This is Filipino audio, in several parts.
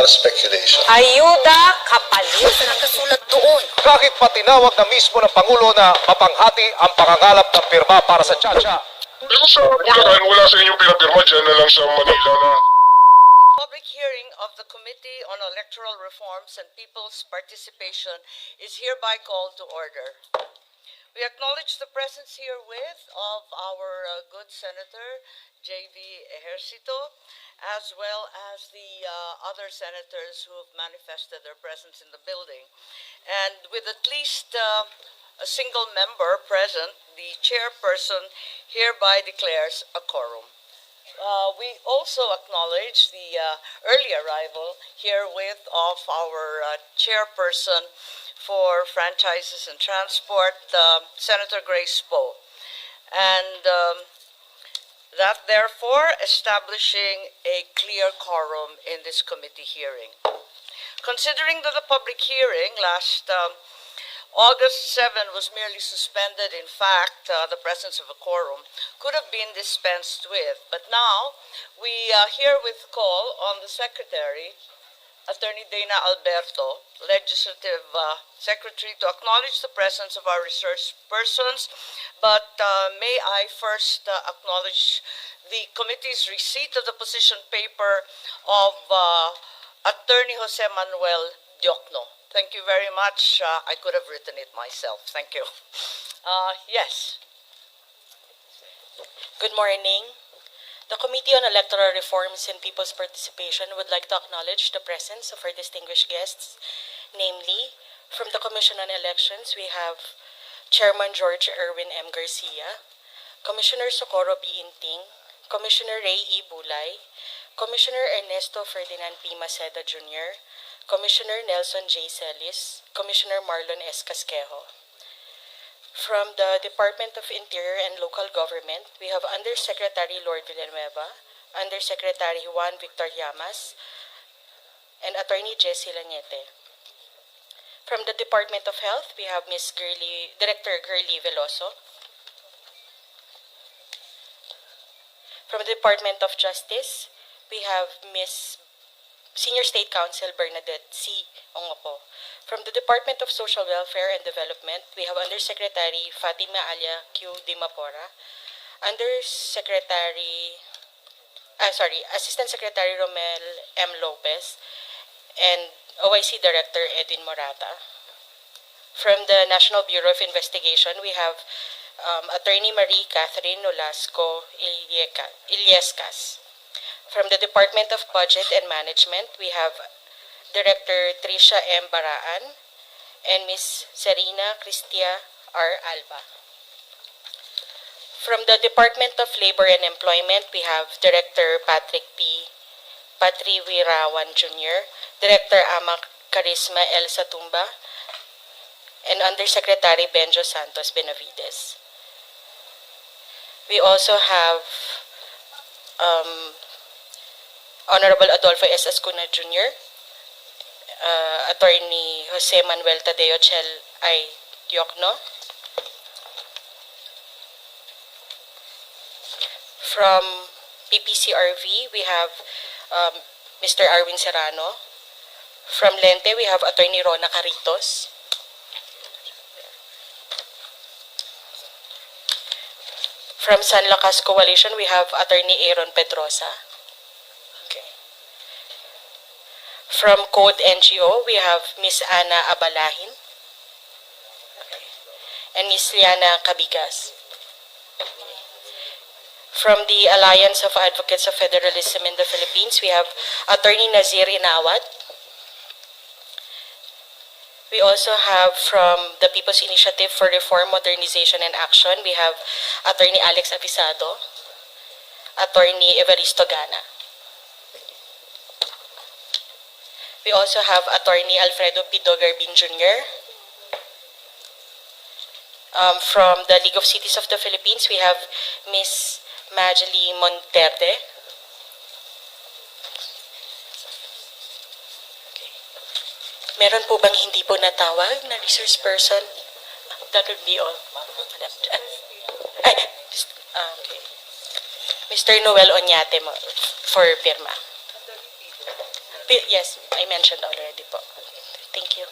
speculation. Ayuda kapalit sa nakasulat doon. Kahit patinawag na mismo ng Pangulo na mapanghati ang pangangalap ng pirma para sa Chacha. Pero sa Bulacan, wala sa inyong pinapirma dyan na lang sa Manila na Public hearing of the Committee on Electoral Reforms and People's Participation is hereby called to order. We acknowledge the presence herewith of our good Senator J.V. Ejercito, as well as the other senators who have manifested their presence in the building. And with at least a single member present, the chairperson hereby declares a quorum. We also acknowledge the early arrival herewith of our chairperson for franchises and transport, Senator Grace Poe. And that therefore establishing a clear quorum in this committee hearing. Considering that the public hearing last August 7 was merely suspended. In fact, the presence of a quorum could have been dispensed with. But now, we herewith call on the Secretary, Attorney Dana Alberto, Legislative Secretary, to acknowledge the presence of our resource persons. But may I first acknowledge the committee's receipt of the position paper of Attorney Jose Manuel Diokno. Thank you very much. I could have written it myself. Thank you. Yes. Good morning. The Committee on Electoral Reforms and People's Participation would like to acknowledge the presence of our distinguished guests, namely, from the Commission on Elections, we have Chairman George Erwin M. Garcia, Commissioner Socorro B. Inting, Commissioner Ray E. Bulay, Commissioner Ernesto Ferdinand P. Maceda Jr., Commissioner Nelson J. Celis, Commissioner Marlon S. Casquejo. From the Department of Interior and Local Government, we have Undersecretary Lord Villanueva, Undersecretary Juan Victor Llamas, and Attorney Jessie Lañete. From the Department of Health, we have Director Girly Veloso. From the Department of Justice, we have Senior State Counsel Bernadette C. Ongopo. From the Department of Social Welfare and Development, we have Undersecretary Fatima Alia Q. Dimapora, Assistant Secretary Romel M. Lopez, and OIC Director Edwin Morata. From the National Bureau of Investigation, we have Attorney Marie Catherine Nolasco Illescas. From the Department of Budget and Management, we have Director Tricia M. Baraan and Ms. Serena Cristia R. Alba. From the Department of Labor and Employment, we have Director Patrick P. Patriwirawan Jr., Director Ama Carisma L. Satumba, and Undersecretary Benjo Santos Benavides. We also have Honorable Adolfo S. Ascuna Jr., Attorney Jose Manuel Tadeo Chel I. Diokno. From PPCRV, we have Mr. Arwin Serrano. From Lente, we have Attorney Rona Caritos. From San Lakas Coalition, we have Attorney Aaron Pedrosa. From Code NGO, we have Ms. Ana Abalahin and Ms. Liana Cabigas. From the Alliance of Advocates of Federalism in the Philippines, we have Attorney Nazir Inawat. We also have from the People's Initiative for Reform, Modernization, and Action, we have Attorney Alex Avisado, Attorney Evaristo Gana. We also have Attorney Alfredo Pido Garbin Jr. From the League of Cities of the Philippines, we have Ms. Majely Monterde. Meron po bang hindi po natawag na resource person? That would be all. Okay. Mr. Noel Oñate for pirma. Yes, I mentioned already po. Thank you.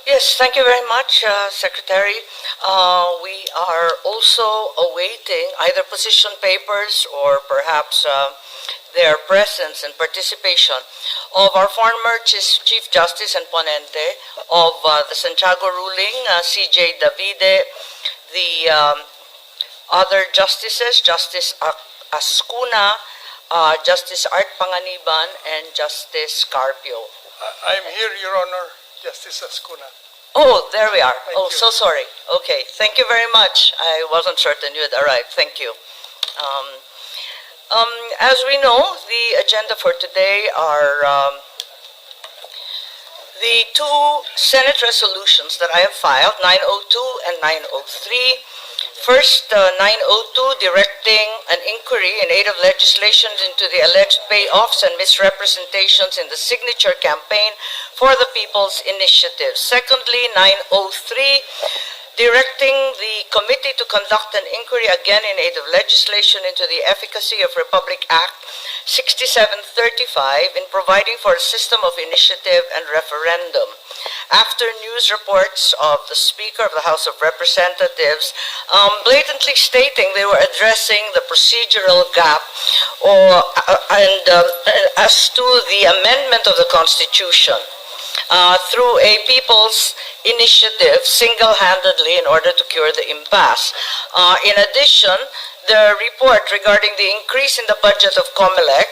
Yes, thank you very much, Secretary. We are also awaiting either position papers or perhaps their presence and participation of our former Chief Justice and Ponente of the Santiago ruling, C.J. Davide, the other justices, Justice Ascuna, Justice Art Panganiban, and Justice Carpio. I'm here, Your Honor, Justice Ascuna. Oh, there we are. Thank Oh, you. so sorry. Okay, thank you very much. I wasn't certain you had arrived. Thank you. As we know, the agenda for today are the two Senate resolutions that I have filed, 902 and 903. First, 902, directing an inquiry in aid of legislation into the alleged payoffs and misrepresentations in the signature campaign for the People's Initiative. Secondly, 903, directing the committee to conduct an inquiry again in aid of legislation into the efficacy of Republic Act 6735 in providing for a system of initiative and referendum. After news reports of the Speaker of the House of Representatives blatantly stating they were addressing the procedural gap as to the amendment of the Constitution through a people's initiative single-handedly in order to cure the impasse. In addition, the report regarding the increase in the budget of COMELEC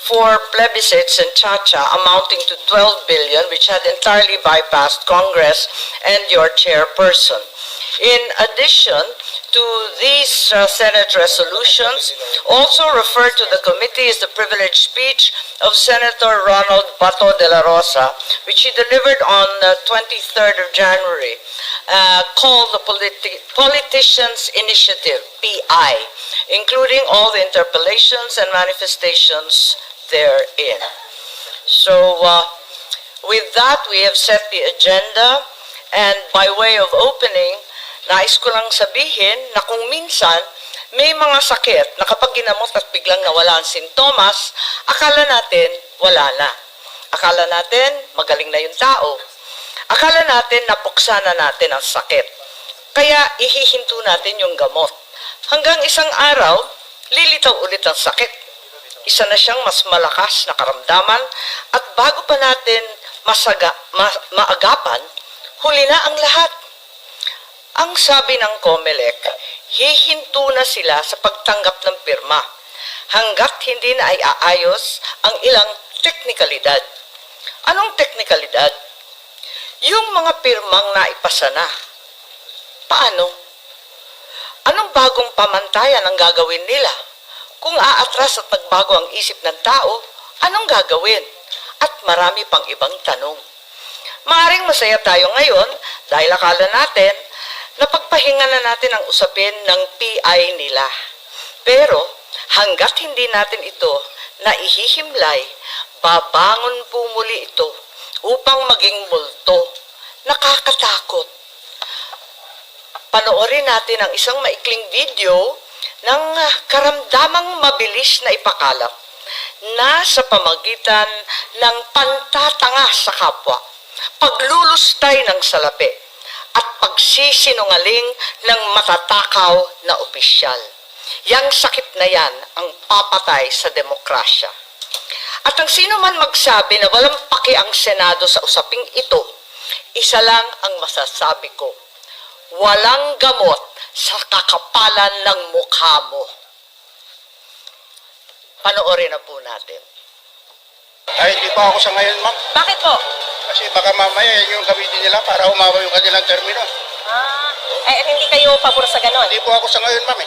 for plebiscites and Chacha amounting to 12 billion, which had entirely bypassed Congress and your chairperson. In addition to these Senate resolutions, also referred to the committee is the privileged speech of Senator Ronald Bato de la Rosa, which he delivered on the 23rd of January, called the Politicians Initiative, PI, including all the interpellations and manifestations therein. So with that, we have set the agenda, and by way of opening, nais ko lang sabihin na kung minsan may mga sakit na kapag ginamot at biglang nawala ang sintomas, akala natin wala na. Akala natin magaling na yung tao. Akala natin napuksa na natin ang sakit. Kaya ihihinto natin yung gamot. Hanggang isang araw, lilitaw ulit ang sakit. Isa na siyang mas malakas na karamdaman at bago pa natin maagapan, huli na ang lahat. Ang sabi ng COMELEC, hihinto na sila sa pagtanggap ng pirma hanggat hindi na ay aayos ang ilang teknikalidad. Anong teknikalidad? Yung mga pirmang naipasa na. Paano? Anong bagong pamantayan ang gagawin nila? Kung aatras at nagbago ang isip ng tao, anong gagawin? At marami pang ibang tanong. Maaring masaya tayo ngayon dahil akala natin na pagpahinga na natin ang usapin ng PI nila. Pero hanggat hindi natin ito naihihimlay, babangon po muli ito upang maging multo. Nakakatakot. Panoorin natin ang isang maikling video ng karamdamang mabilis na ipakalap na sa pamagitan ng pantatanga sa kapwa, paglulustay ng salapi, at pagsisinungaling ng matatakaw na opisyal. Yang sakit na yan ang papatay sa demokrasya. At ang sino man magsabi na walang paki ang Senado sa usaping ito, isa lang ang masasabi ko, walang gamot sa kakapalan ng mukha mo. Panoorin na po natin. Ay, hindi pa ako sa ngayon, ma'am. Bakit po? Kasi baka mamaya yan yung gamitin nila para umawa yung kanilang termino. Hindi kayo pabor sa ganon? Hindi po ako sa ngayon, ma'am.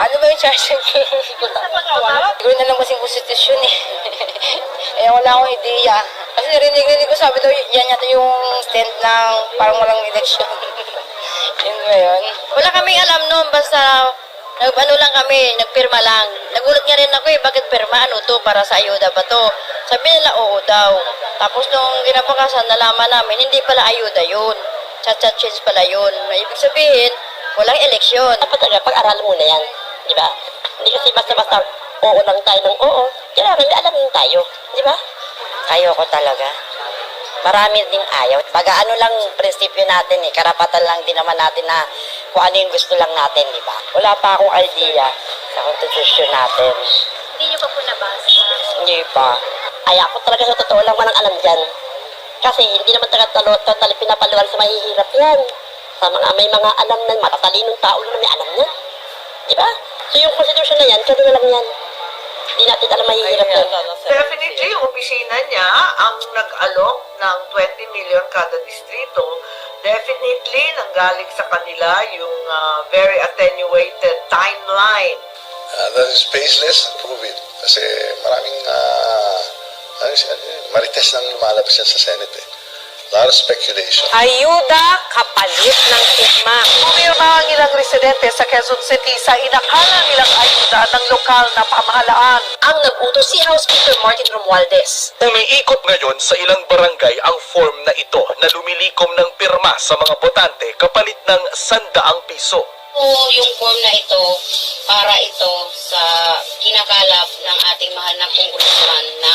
Ano ba yung charge? Siguro na lang kasing konstitusyon eh. Wala akong ideya. Kasi rinig ko, sabi daw, yan yata yung stand ng parang walang eleksyon. Yun ba yun? Wala kaming alam noon, basta ano lang kami, nagpirma lang. Nagulat nga rin ako bakit pirma? Ano to? Para sa ayuda ba to? Sabi nila, oo daw. Tapos nung ginapakasan, nalaman namin, hindi pala ayuda yun. Chat-chat change pala yun. Ibig sabihin, walang eleksyon. Dapat pag-aralan muna yan, di ba? Hindi kasi basta-basta oo lang tayo ng oo. Kailangan alam tayo, di ba? Ayoko talaga. Marami ding ayaw. Baga ano lang prinsipyo natin eh. Karapatan lang din naman natin na kung ano yung gusto lang natin, di ba? Wala pa akong idea sa konstitusyon natin. Hindi niyo pa po nabasa. Hindi pa. Ay ako talaga sa totoo lang walang alam dyan. Kasi hindi naman totally pinapaluwal sa mahihirap yan. Sa mga may mga alam na matatalinong tao na may alam yan. Di ba? So yung konstitusyon na yan, kano na lang yan. Hindi natin alam mahihirap yan. Definitely, yung opisina niya ang nag-alok ng 20 million kada distrito. Definitely, nanggaling sa kanila yung very attenuated timeline. That is baseless, prove it. Kasi maraming marites lang lumalabas yan sa Senate eh. A lot of speculation. Ayuda kapalit ng pirma. Pumirma ang ilang residente sa Quezon City sa inakala nilang ayuda ng lokal na pamahalaan. Ang nag-utos si House Speaker Martin Romualdez. Umiikot ngayon sa ilang barangay ang form na ito na lumilikom ng pirma sa mga botante kapalit ng 100 piso. Yung form na ito, para ito sa kinakalap ng ating mahal na congressman na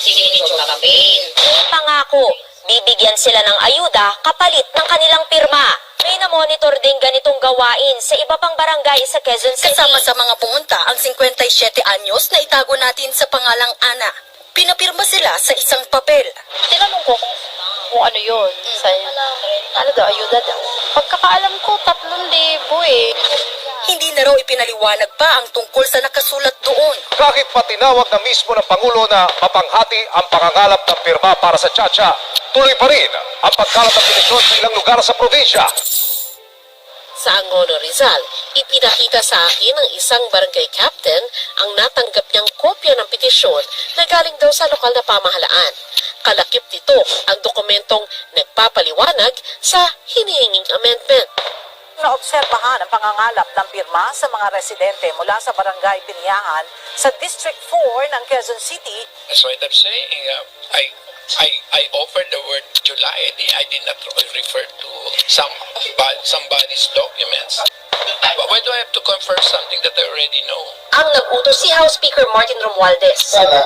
signature campaign. Pangako, bibigyan sila ng ayuda kapalit ng kanilang pirma. May na-monitor din ganitong gawain sa iba pang barangay sa Quezon City. Kasama sa mga pumunta ang 57 anyos na itago natin sa pangalang Ana. Pinapirma sila sa isang papel. Tinanong ko kung ano yun. Ano daw, ayuda daw. Pagkakaalam ko, 3,000 eh. Hindi na raw ipinaliwanag pa ang tungkol sa nakasulat doon. Kahit patinawag na mismo ng Pangulo na mapanghati ang pangangalap ng pirma para sa Chacha, tuloy pa rin ang pagkalap ng petisyon sa ilang lugar sa probinsya. Sa Angono, Rizal, ipinakita sa akin ng isang barangay captain ang natanggap niyang kopya ng petisyon na galing daw sa lokal na pamahalaan. Kalakip nito ang dokumentong nagpapaliwanag sa hinihinging amendment. Naobserbahan ang pangangalap ng pirma sa mga residente mula sa barangay Piniahan sa District 4 ng Quezon City. That's what I'm saying. I offered the word July. I did not refer to somebody's documents. Why do I have to confirm something that I already know? Ang nag-utos si House Speaker Martin Romualdez. Sana,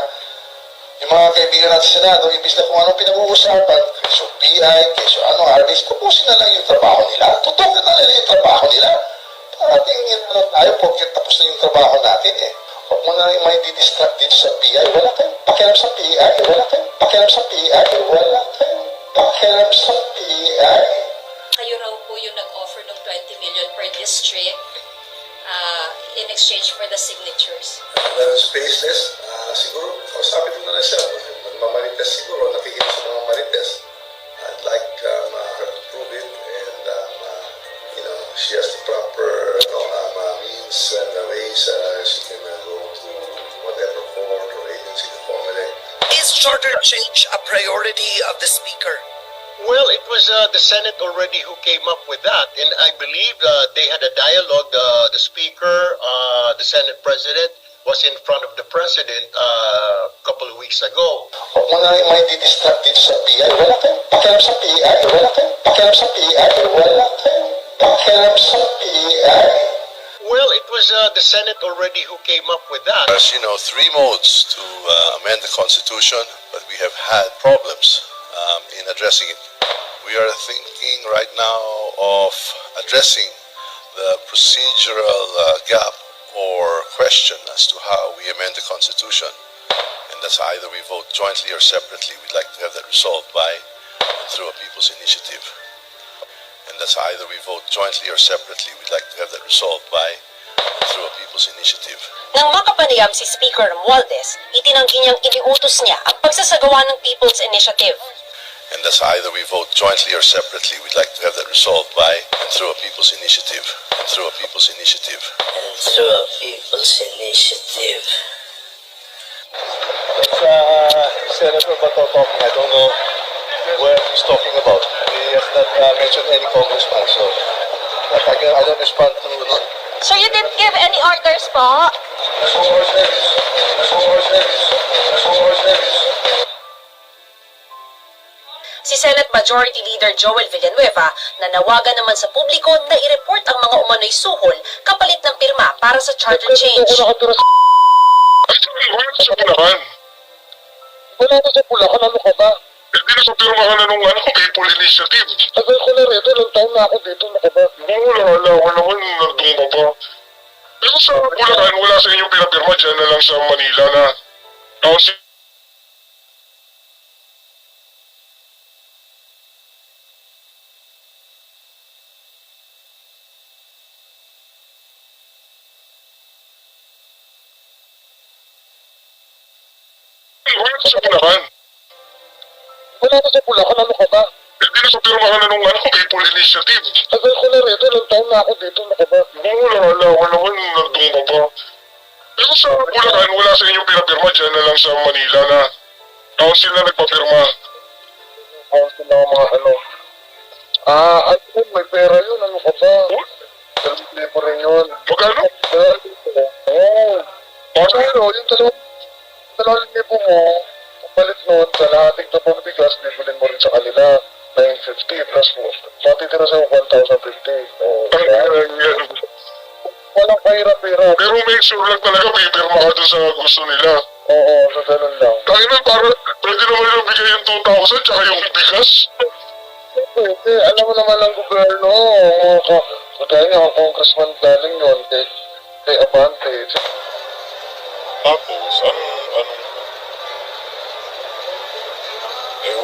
yung mga kaibigan natin sa Senado, imbis na kung anong pinag-uusapan, so PI, so RDs, tapusin na lang yung trabaho nila. Tutukan na lang yung trabaho nila. Para tingin mo na tayo, porque tapos na yung trabaho natin eh. Huwag mo na lang may didistract dito sa PI. Wala tayong pakialam sa PI. Wala tayong pakialam sa PI. Wala tayong pakialam sa PI. Kayo raw po yung nag-offer ng 20 million per district in exchange for the signatures. That is baseless. Siguro, kausapin mo na lang siya. Magmamarites siguro, nakikinig sa mga marites. I'd like her to prove it and she has the proper means and ways she can go to whatever court or agency to formulate. Is charter change a priority of the Speaker? Well, it was the Senate already who came up with that, and I believe they had a dialogue. The Speaker, the Senate President, was in front of the President a couple of weeks ago. Huwag mo na may didistract dito sa PI. Wala tayong pakialam sa PI. Wala tayong pakialam sa PI. Wala tayong pakialam sa PI. Well, it was the Senate already who came up with that. There's, 3 modes to amend the Constitution, but we have had problems in addressing it. We are thinking right now of addressing the procedural gap or question as to how we amend the Constitution. And that's either we vote jointly or separately. We'd like to have that resolved by and through a people's initiative. And that's either we vote jointly or separately. We'd like to have that resolved by and through a people's initiative. Nang makapanayam si Speaker Romualdez, itinanggi niyang iniutos niya ang pagsasagawa ng People's Initiative. And that's either we vote jointly or separately. We'd like to have that resolved by and through a people's initiative. And through a people's initiative. And through a people's initiative. That's Senator Bato talking. I don't know where he's talking about. He has not mentioned any congressman, so I don't respond to... So you didn't give any orders po? Si Senate Majority Leader Joel Villanueva nanawagan naman sa publiko na i-report ang mga umano'y suhol kapalit ng pirma para sa charter change. Wala na sa Bulacan, ano ka ba? Hindi na sa pirmahan na nung people initiative. Tagal ko na rito, ilang taon na ako dito, ano ka ba? Wala naman, nandun ka pa. Pero sa Bulacan, wala sa inyo pinapirma dyan na lang sa Manila na council. Wala sa Bulacan. Wala na sa Bulacan, ano ka ba? Hindi na sa pirmahan na nung people initiative. Tagal ko na rito, ilang taon na ako dito, ano ka ba? Wala naman, nandun ka pa. Pero sa Bulacan, wala sa inyo pinapirma dyan na lang sa Manila na council na nagpapirma. Council na mga ano. Ano, may pera yun, ano ka ba? Dalawang libo rin yun. Magkano? Oo. Pero yung dalawang libo mo, palit nun, sa lahating tubong bigas, bibilin mo rin sa kanila. 950 plus mo. Matitira sa 1,050. Walang kahirap-hirap. Pero make sure lang talaga pipirma ka dun sa gusto nila. Oo, sa ganun lang. Kaya na, para pwede naman yung bigay yung 2,000 tsaka yung bigas. Pwede, alam mo naman ang gobyerno. Kaya nga, ang congressman galing yun kay Abante. Tapos, anong...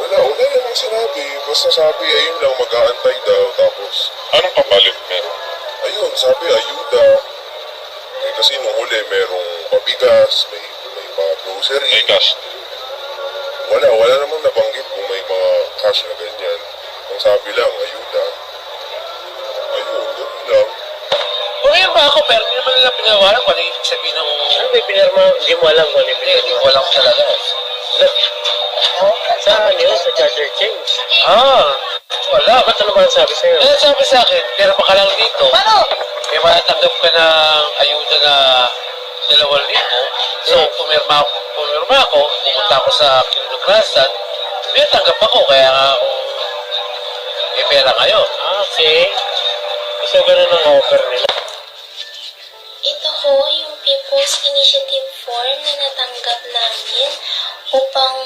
Wala namang sinabi. Basta sabi, ayun lang, mag-aantay daw. Tapos, Anong kapalit meron? ayun, sabi, ayuda. Kasi nung huli, merong pabigas, may mga grocery. May cash. Wala namang nabanggit kung may mga cash na ganyan. Ang sabi lang, ayuda. Ayun, gano'n lang. Okay ba ako, pero hindi naman nila pinawalan kung ano yung ibig sabihin ng... May pinirma, hindi mo alam kung ano yung Hindi ko alam talaga. Sa news, sa charter change. Wala. Ba't ano ba ang sabi sa'yo? Sabi sa akin, pero baka lang dito. May matatanggap ka ng ayuda na 2,000. So, pumirma ako, pumunta ako sa kinunukrasan, may tanggap ako, kaya nga ako may pera ngayon. Okay. So, ganun ang offer nila. Ito ho yung People's Initiative form na natanggap namin upang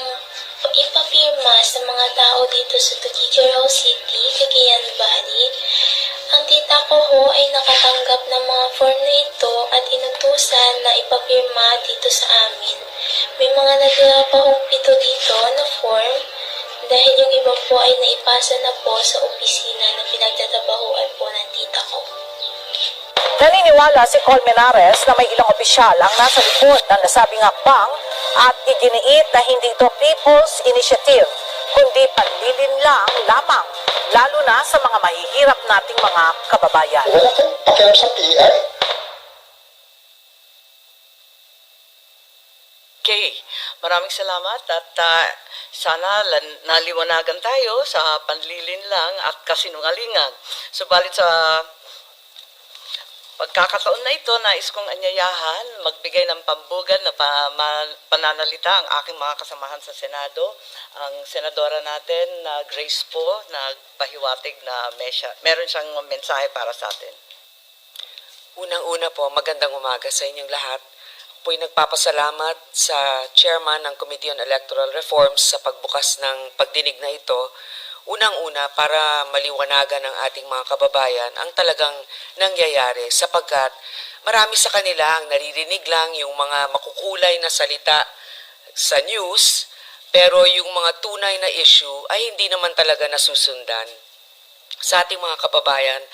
ipapirma sa mga tao dito sa Tuguegarao City, Cagayan Valley. Ang tita ko ho ay nakatanggap ng mga form na ito at inutusan na ipapirma dito sa amin. May mga natira pa hong 7 dito na form dahil yung iba po ay naipasa na po sa opisina na pinagtatabahuan po ng tita ko. Naniniwala si Colmenares na may ilang opisyal ang nasa likod ng nasabing hakbang at iginiit na hindi ito People's Initiative, kundi panlilinlang lamang, lalo na sa mga mahihirap nating mga kababayan. Wala kang pakialam sa PI. Okay, maraming salamat at sana naliwanagan tayo sa panlilinlang at kasinungalingan. Subalit sa pagkakataon na ito, nais kong anyayahan, magbigay ng pambugan na pananalita ang aking mga kasamahan sa Senado, ang senadora natin na Grace po, nagpahiwatig na meron siyang mensahe para sa atin. Unang-una po, magandang umaga sa inyong lahat. Po'y nagpapasalamat sa chairman ng Committee on Electoral Reforms sa pagbukas ng pagdinig na ito. Unang-una, para maliwanagan ng ating mga kababayan ang talagang nangyayari sapagkat marami sa kanila ang naririnig lang yung mga makukulay na salita sa news, pero yung mga tunay na issue ay hindi naman talaga nasusundan. Sa ating mga kababayan,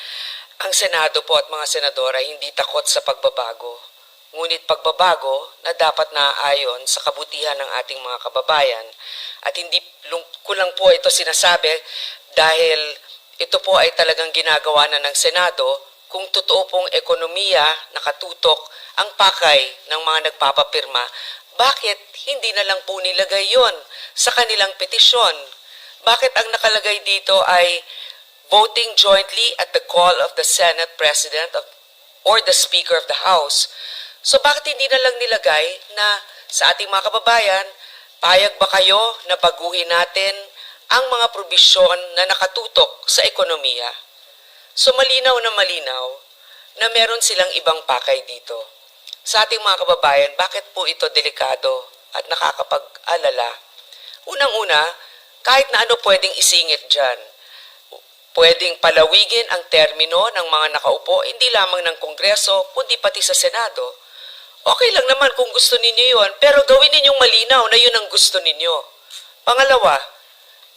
ang Senado po at mga senadora ay hindi takot sa pagbabago. Ngunit pagbabago na dapat naaayon sa kabutihan ng ating mga kababayan. At hindi ko lang po ito sinasabi dahil ito po ay talagang ginagawa na ng Senado kung totoo pong ekonomiya nakatutok ang pakay ng mga nagpapapirma. Bakit hindi na lang po nilagay yon sa kanilang petisyon? Bakit ang nakalagay dito ay voting jointly at the call of the Senate President or the Speaker of the House? So bakit hindi na lang nilagay na sa ating mga kababayan, payag ba kayo na baguhin natin ang mga probisyon na nakatutok sa ekonomiya? So malinaw na meron silang ibang pakay dito. Sa ating mga kababayan, bakit po ito delikado at nakakapag-alala? Unang-una, kahit na ano pwedeng isingit dyan. Pwedeng palawigin ang termino ng mga nakaupo, hindi lamang ng Kongreso, kundi pati sa Senado. Okay lang naman kung gusto ninyo yon, pero gawin ninyong malinaw na yun ang gusto ninyo. Pangalawa,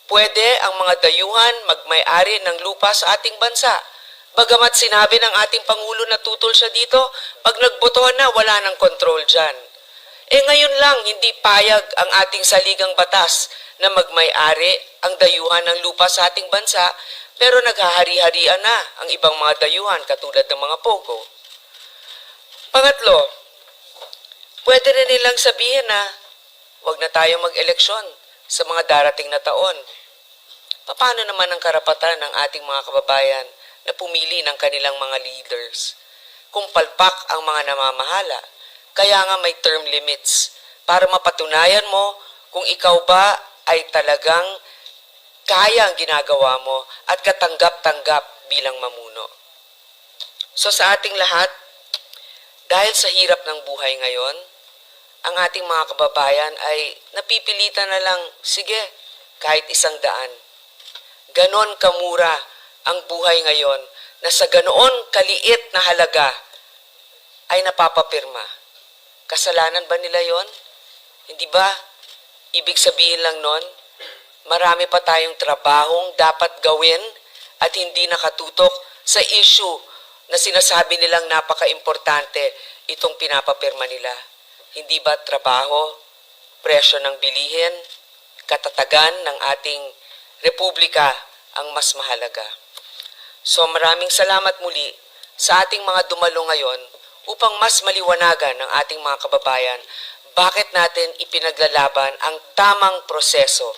pwede ang mga dayuhan magmay-ari ng lupa sa ating bansa. Bagamat sinabi ng ating Pangulo na tutol siya dito, pag nagbotohan na, wala nang control dyan. Ngayon lang, hindi payag ang ating saligang batas na magmay-ari ang dayuhan ng lupa sa ating bansa, pero naghahari-harian na ang ibang mga dayuhan katulad ng mga pogo. Pangatlo, pwede rin nilang sabihin na huwag na tayo mag-eleksyon sa mga darating na taon. Paano naman ang karapatan ng ating mga kababayan na pumili ng kanilang mga leaders kung palpak ang mga namamahala? Kaya nga may term limits para mapatunayan mo kung ikaw ba ay talagang kaya ang ginagawa mo at katanggap-tanggap bilang mamuno. So sa ating lahat, dahil sa hirap ng buhay ngayon, ang ating mga kababayan ay napipilitan na lang, sige, kahit 100. Ganon kamura ang buhay ngayon na sa ganoon kaliit na halaga ay napapapirma. Kasalanan ba nila yon? Hindi ba? Ibig sabihin lang nun, marami pa tayong trabahong dapat gawin at hindi nakatutok sa issue na sinasabi nilang napaka-importante itong pinapapirma nila. Hindi ba trabaho, presyo ng bilihin, katatagan ng ating republika ang mas mahalaga? So maraming salamat muli sa ating mga dumalo ngayon upang mas maliwanagan ng ating mga kababayan bakit natin ipinaglalaban ang tamang proseso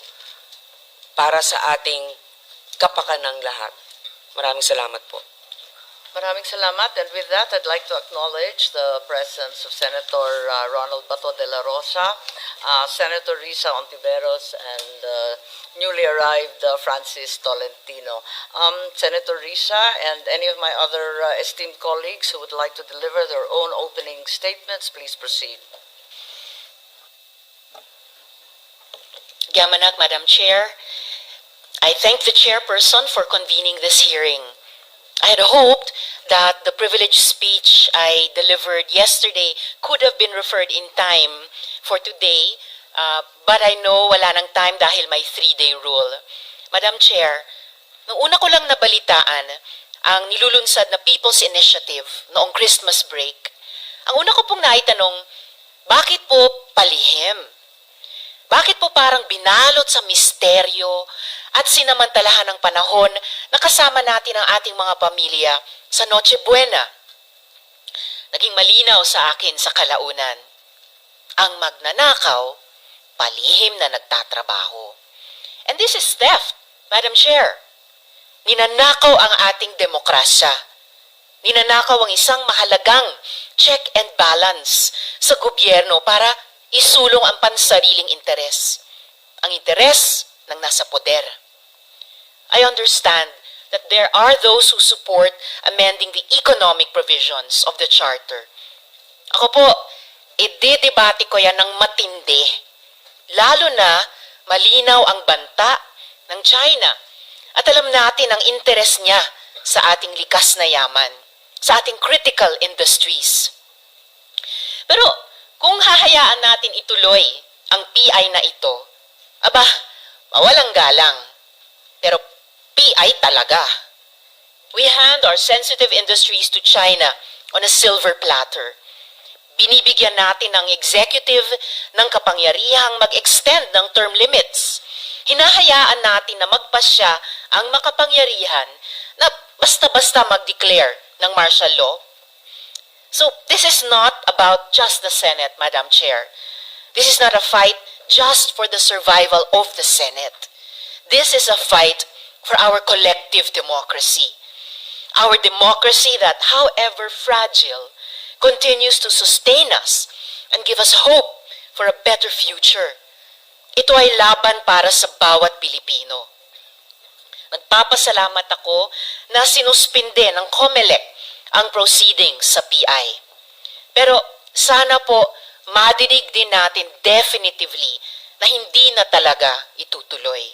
para sa ating kapakanang lahat. Maraming salamat po. Maraming salamat. And with that, I'd like to acknowledge the presence of Senator Ronald Bato de la Rosa, Senator Risa Ontiveros, and newly arrived Francis Tolentino. Senator Risa and any of my other esteemed colleagues who would like to deliver their own opening statements, please proceed. Gamanak, Madam Chair, I thank the chairperson for convening this hearing. I had hoped that the privileged speech I delivered yesterday could have been referred in time for today, but I know wala nang time dahil may 3-day rule. Madam Chair, nung una ko lang nabalitaan ang nilulunsad na People's Initiative noong Christmas break, ang una ko pong naitanong, bakit po palihim? Bakit po parang binalot sa misteryo at sinamantalahan ng panahon na kasama natin ang ating mga pamilya sa Noche Buena? Naging malinaw sa akin sa kalaunan. Ang magnanakaw, palihim na nagtatrabaho. And this is theft, Madam Chair. Ninanakaw ang ating demokrasya. Ninanakaw ang isang mahalagang check and balance sa gobyerno para isulong ang pansariling interes. Ang interes ng nasa poder. I understand that there are those who support amending the economic provisions of the Charter. Ako po, ididebate ko yan ng matindi. Lalo na malinaw ang banta ng China. At alam natin ang interes niya sa ating likas na yaman, sa ating critical industries. Pero kung hahayaan natin ituloy ang PI na ito, aba, mawalang galang. Pero PI talaga. We hand our sensitive industries to China on a silver platter. Binibigyan natin ng executive ng kapangyarihang mag-extend ng term limits. Hinahayaan natin na magpasya ang makapangyarihan na basta-basta mag-declare ng martial law. So this is not about just the Senate, Madam Chair. This is not a fight just for the survival of the Senate. This is a fight for our collective democracy. Our democracy that, however fragile, continues to sustain us and give us hope for a better future. Ito ay laban para sa bawat Pilipino. Nagpapasalamat ako na sinuspinde ng COMELEC ang proceedings sa PI. Pero sana po madidig din natin definitively na na hindi na talaga itutuloy.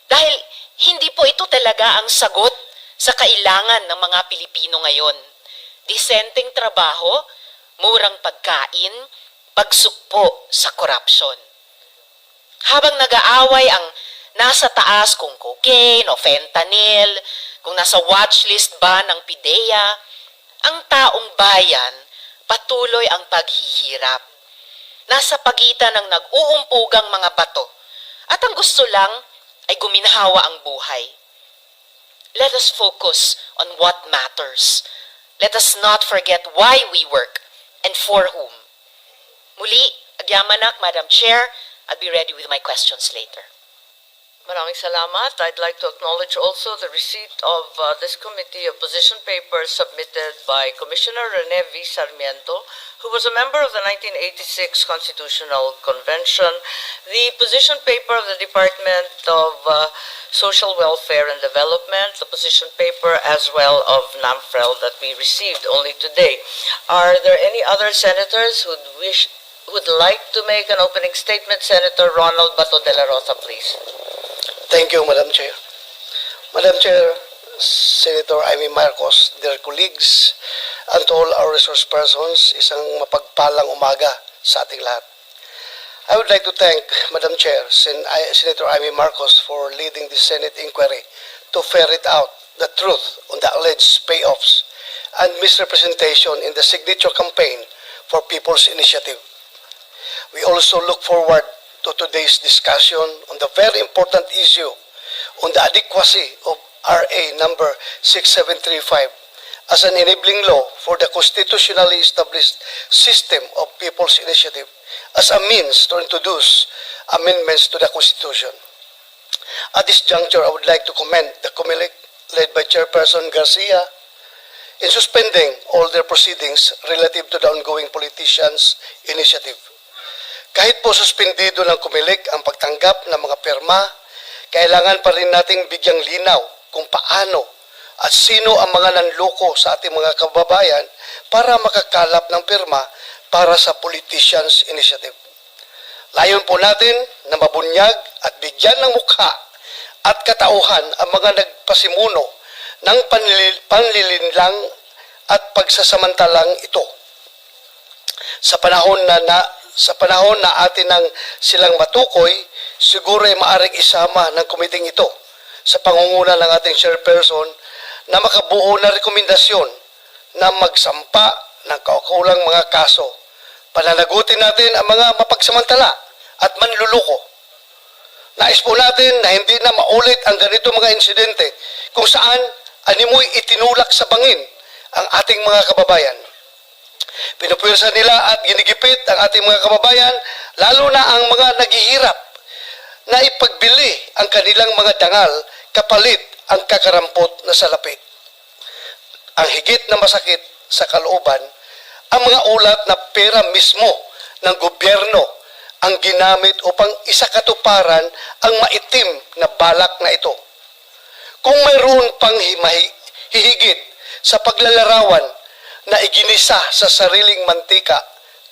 Dahil hindi po ito talaga ang sagot sa kailangan ng mga Pilipino ngayon. Disenteng trabaho, murang pagkain, pagsukpo sa korupsyon. Habang nag-aaway ang nasa taas kung cocaine o fentanyl, kung nasa watchlist ba ng PIDEA, ang taong bayan patuloy ang paghihirap. Nasa pagitan ng nag-uumpugang mga bato at ang gusto lang ay guminhawa ang buhay. Let us focus on what matters. Let us not forget why we work and for whom. Muli, agyamanak, Madam Chair, I'll be ready with my questions later. Maraming salamat. I'd like to acknowledge also the receipt of this committee of position papers submitted by Commissioner Rene V. Sarmiento, who was a member of the 1986 Constitutional Convention, the position paper of the Department of Social Welfare and Development, the position paper as well of NAMFREL that we received only today. Are there any other senators who would like to make an opening statement? Senator Ronald Bato de la Rosa, please. Thank you, Madam Chair. Madam Chair, Senator Amy Marcos, dear colleagues, and to all our resource persons, isang mapagpalang umaga sa ating lahat. I would like to thank Madam Chair, Senator Amy Marcos, for leading the Senate inquiry to ferret out the truth on the alleged payoffs and misrepresentation in the signature campaign for People's Initiative. We also look forward to today's discussion on the very important issue on the adequacy of RA number 6735 as an enabling law for the constitutionally established system of People's Initiative as a means to introduce amendments to the Constitution. At this juncture, I would like to commend the COMELEC led by Chairperson Garcia in suspending all their proceedings relative to the ongoing politicians' initiative. Kahit po suspendido ng COMELEC ang pagtanggap ng mga pirma, kailangan pa rin nating bigyang linaw kung paano at sino ang mga nanloko sa ating mga kababayan para makakalap ng pirma para sa Politicians Initiative. Layon po natin na mabunyag at bigyan ng mukha at katauhan ang mga nagpasimuno ng panlilinlang at pagsasamantalang ito. Sa panahon na atin nang silang matukoy, siguro ay maaaring isama ng komiting ito sa pangunguna ng ating chairperson na makabuo na rekomendasyon na magsampa ng kaukulang mga kaso. Pananagutin natin ang mga mapagsamantala at manluloko. Nais po natin na hindi na maulit ang ganito mga insidente kung saan animoy itinulak sa bangin ang ating mga kababayan. Pinupwersa nila at ginigipit ang ating mga kababayan, lalo na ang mga naghihirap, na ipagbili ang kanilang mga dangal kapalit ang kakarampot na salapi. Ang higit na masakit sa kalooban, ang mga ulat na pera mismo ng gobyerno ang ginamit upang isakatuparan ang maitim na balak na ito. Kung mayroon pang hihigit sa paglalarawan na iginisa sa sariling mantika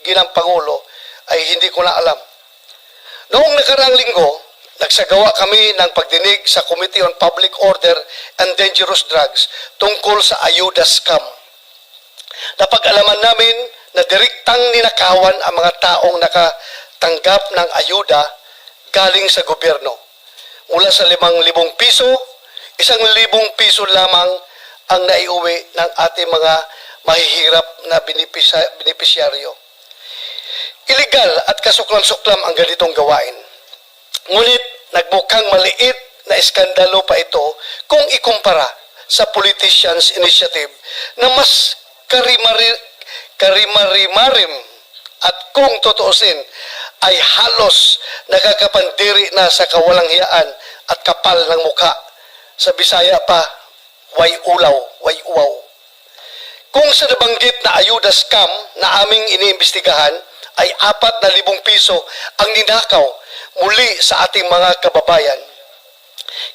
ginang Pangulo, ay hindi ko na alam. Noong nakaraang linggo, nagsagawa kami ng pagdinig sa Committee on Public Order and Dangerous Drugs tungkol sa ayuda scam. Napag-alaman namin na direktang ninakawan ang mga taong nakatanggap ng ayuda galing sa gobyerno. Mula sa 5,000 piso, 1,000 piso lamang ang naiuwi ng ating mga mahihirap na benepisyaryo. Illegal at kasuklam-suklam ang ganitong gawain. Ngunit nagbukang maliit na iskandalo pa ito kung ikumpara sa Politicians Initiative na mas karimarimarim at kung totoosin ay halos nakakapandiri na sa kawalang hiyaan at kapal ng mukha. Sa Bisaya pa, way ulaw, way uwaw. Kung sa nabanggit na ayuda scam na aming iniimbestigahan ay 4,000 piso ang ninakaw muli sa ating mga kababayan.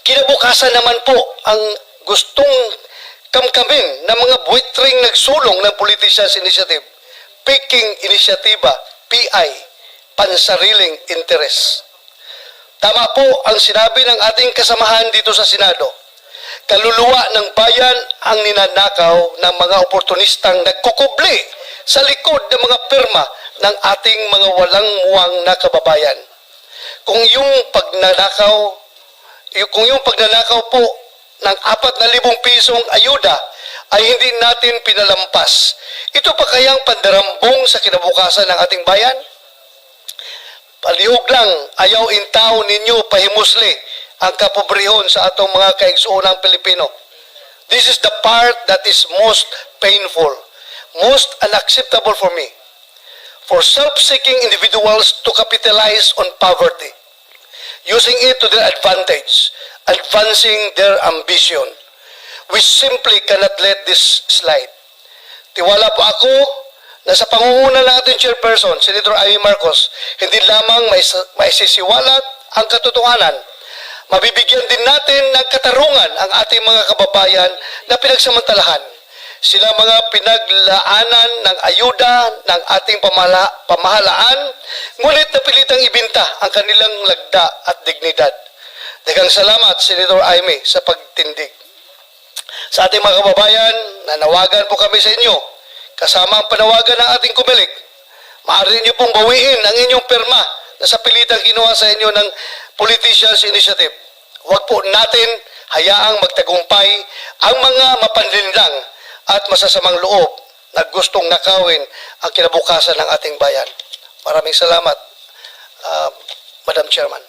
Kinabukasan naman po ang gustong kamkamin ng mga buwitring nagsulong ng Politicians Initiative, Peking Initiativa, PI, pansariling interes. Tama po ang sinabi ng ating kasamahan dito sa Senado. Kaluluwa ng bayan ang ninanakaw ng mga oportunistang nagkukubli sa likod ng mga pirma ng ating mga walang muwang na kababayan. Kung yung pagnanakaw po ng 4,000 pisong ayuda ay hindi natin pinalampas, ito pa kayang pandarambong sa kinabukasan ng ating bayan? Palihog lang, ayaw intao ninyo pahimusli ang kapobrehon sa atong mga kaigsuunang Pilipino. This is the part that is most painful, most unacceptable for me. For self-seeking individuals to capitalize on poverty, using it to their advantage, advancing their ambition. We simply cannot let this slide. Tiwala po ako na sa pangunguna ng ating chairperson, Senator Amy Marcos, hindi lamang maisisiwalat ang katotohanan, mabibigyan din natin ng katarungan ang ating mga kababayan na pinagsamantalahan. Sila mga pinaglaanan ng ayuda ng ating pamahalaan, ngunit napilitang ibinta ang kanilang lagda at dignidad. Daghang salamat, Senator Amy, sa pagtindig. Sa ating mga kababayan, nanawagan po kami sa inyo, kasama ang panawagan ng ating kumilig. Maaari niyo pong bawiin ang inyong pirma na sa pilitang ginawa sa inyo ng Politicians Initiative. Huwag po natin hayaang magtagumpay ang mga mapanlinlang at masasamang loob na gustong nakawin ang kinabukasan ng ating bayan. Maraming salamat, Madam Chairman.